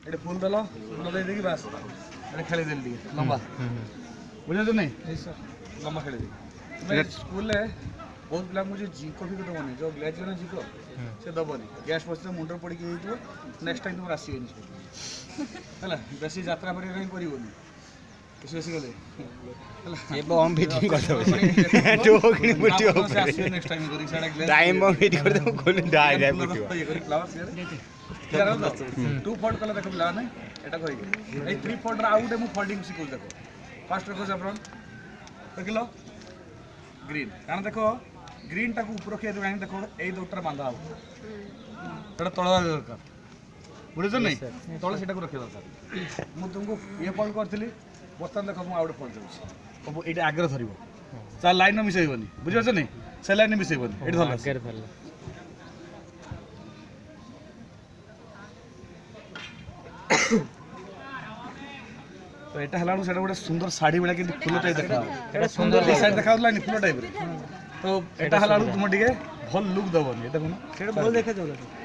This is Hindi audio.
ଏଠି ଫୁଲ ଦେଲ ଫୁଲ ଦେଇ ଦେଇକି ବାସ୍ ଏଠି ଖେଳିଦେଲି ଟିକେ ଲମ୍ବା ବୁଝିପାରୁଛ ନାଇଁ ଲମ୍ବା ଖେଳିଦେଲି ତୁମେ ସ୍କୁଲରେ ବହୁତ ପିଲାଙ୍କୁ ଯେଉଁ ଜିଙ୍କ ଫିକ ଦେବନି ଯେଉଁ ଗ୍ଲାଜର ଜିଙ୍କ ସେ ଦେବନି ଗ୍ୟାସ୍ ବସିଥିବ ମୁଣ୍ଡରେ ପଡ଼ିକି ହେଇଥିବ ନେକ୍ସଟ ଟାଇମ୍ ତୁମର ଆସିବେନି ହେଲା ବେଶୀ ଯାତ୍ରା କରିବା ପାଇଁ କରିବନି ବେଶୀ ବେଶୀ ଗଲେ टू फोल्ड कले देख पिला एटा कहि ए थ्री फोल्ड रा आउट मु फोल्डिंग सिखौ देखो फर्स्ट रखो सफ्रन देखलो ग्रीन कारण देखो ग्रीन टाको ऊपर रखिए तो काहे देखो ए दोटर बांधा हो एटा तळवा दरकार बुझिछ नै तळे सेटा को रखिए दरकार मु तुमको ये फोल्ड करथिली बर्तन देखो मु आउट फोल्ड जाउछि अब एटा आगर धरिबो चा लाइन में मिसैबनी बुझिछ नै से लाइन में मिसैबनी एटा धरला आगर धरला तो एटा हलानु सेटा गोटे सुंदर साड़ी बेला कि फुल टाइप देखा एटा सुंदर डिजाइन देखाउला नि फुल टाइप रे तो एटा हलानु तुम टिके भल लुक दबनी एटा कोन सेटा भल देखा जाउला